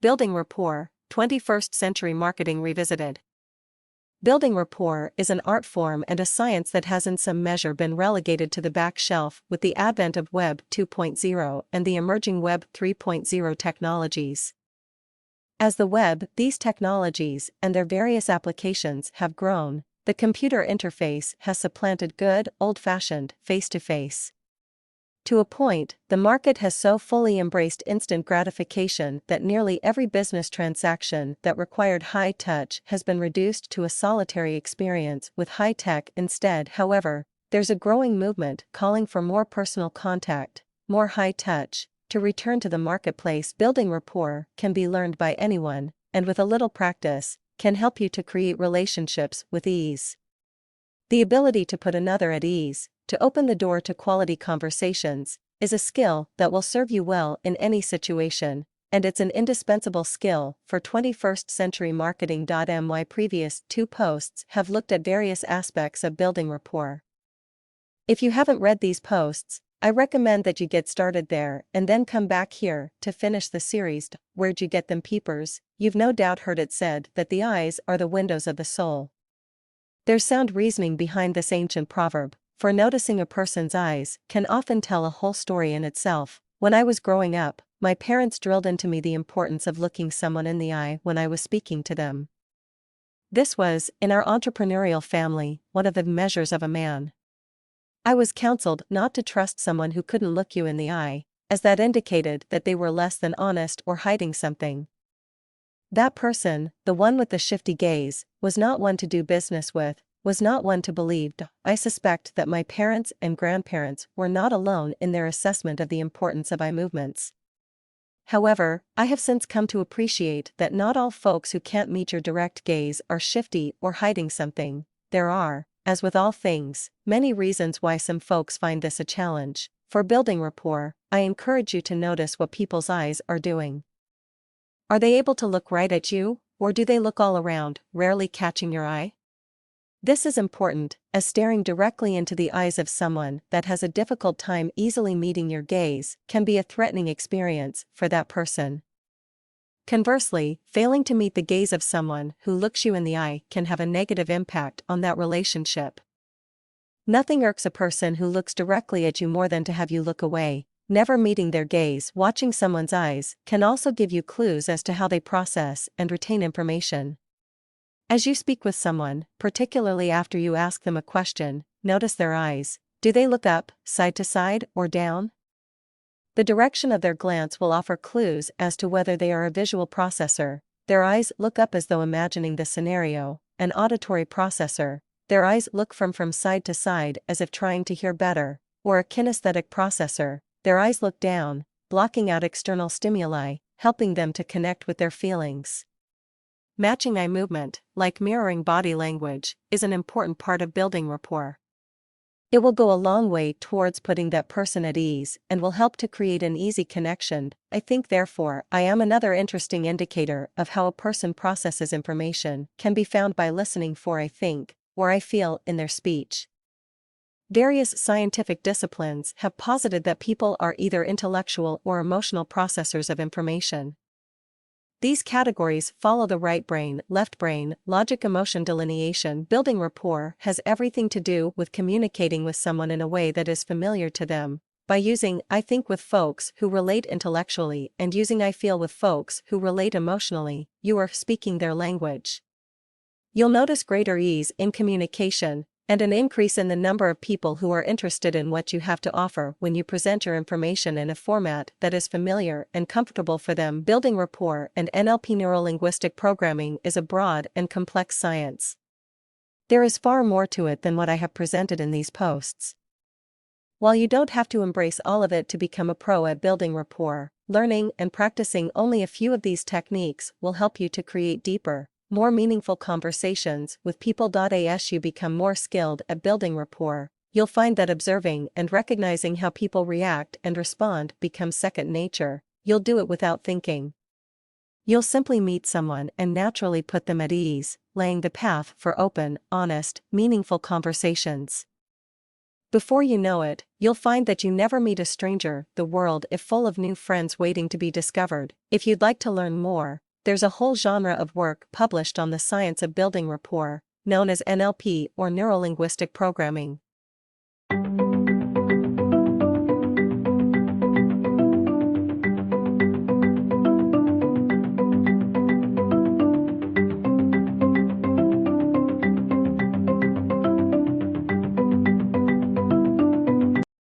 Building Rapport, 21st Century Marketing Revisited. Building rapport is an art form and a science that has in some measure been relegated to the back shelf with the advent of Web 2.0 and the emerging Web 3.0 technologies. As the web, these technologies, and their various applications have grown, the computer interface has supplanted good, old-fashioned, face-to-face. To a point, the market has so fully embraced instant gratification that nearly every business transaction that required high touch has been reduced to a solitary experience with high tech instead. However, there's a growing movement calling for more personal contact, more high touch, to return to the marketplace. Building rapport can be learned by anyone, and with a little practice, can help you to create relationships with ease. The ability to put another at ease, to open the door to quality conversations, is a skill that will serve you well in any situation, and it's an indispensable skill for 21st century marketing. My previous 2 posts have looked at various aspects of building rapport. If you haven't read these posts, I recommend that you get started there and then come back here to finish the series. Where'd you get them, peepers? You've no doubt heard it said that the eyes are the windows of the soul. There's sound reasoning behind this ancient proverb, for noticing a person's eyes can often tell a whole story in itself. When I was growing up, my parents drilled into me the importance of looking someone in the eye when I was speaking to them. This was, in our entrepreneurial family, one of the measures of a man. I was counseled not to trust someone who couldn't look you in the eye, as that indicated that they were less than honest or hiding something. That person, the one with the shifty gaze, was not one to do business with, was not one to believe. I suspect that my parents and grandparents were not alone in their assessment of the importance of eye movements. However, I have since come to appreciate that not all folks who can't meet your direct gaze are shifty or hiding something. There are, as with all things, many reasons why some folks find this a challenge. For building rapport, I encourage you to notice what people's eyes are doing. Are they able to look right at you, or do they look all around, rarely catching your eye? This is important, as staring directly into the eyes of someone that has a difficult time easily meeting your gaze can be a threatening experience for that person. Conversely, failing to meet the gaze of someone who looks you in the eye can have a negative impact on that relationship. Nothing irks a person who looks directly at you more than to have you look away. Never meeting their gaze. Watching someone's eyes can also give you clues as to how they process and retain information. As you speak with someone, particularly after you ask them a question, notice their eyes. Do they look up, side to side, or down? The direction of their glance will offer clues as to whether they are a visual processor. Their eyes look up as though imagining the scenario. An auditory processor. Their eyes look from side to side as if trying to hear better. Or a kinesthetic processor. Their eyes look down, blocking out external stimuli, helping them to connect with their feelings. Matching eye movement, like mirroring body language, is an important part of building rapport. It will go a long way towards putting that person at ease and will help to create an easy connection. I think, therefore, I am another interesting indicator of how a person processes information can be found by listening for I think, or I feel in their speech. Various scientific disciplines have posited that people are either intellectual or emotional processors of information. These categories follow the right brain, left brain, logic, emotion delineation. Building rapport has everything to do with communicating with someone in a way that is familiar to them. By using I think with folks who relate intellectually and using I feel with folks who relate emotionally, you are speaking their language. You'll notice greater ease in communication, and an increase in the number of people who are interested in what you have to offer when you present your information in a format that is familiar and comfortable for them. Building rapport and NLP neuro-linguistic programming is a broad and complex science. There is far more to it than what I have presented in these posts. While you don't have to embrace all of it to become a pro at building rapport, learning and practicing only a few of these techniques will help you to create deeper, more meaningful conversations with people. As you become more skilled at building rapport, you'll find that observing and recognizing how people react and respond becomes second nature. You'll do it without thinking. You'll simply meet someone and naturally put them at ease, laying the path for open, honest, meaningful conversations. Before you know it, you'll find that you never meet a stranger. The world is full of new friends waiting to be discovered. If you'd like to learn more, there's a whole genre of work published on the science of building rapport, known as NLP or Neuro-Linguistic Programming.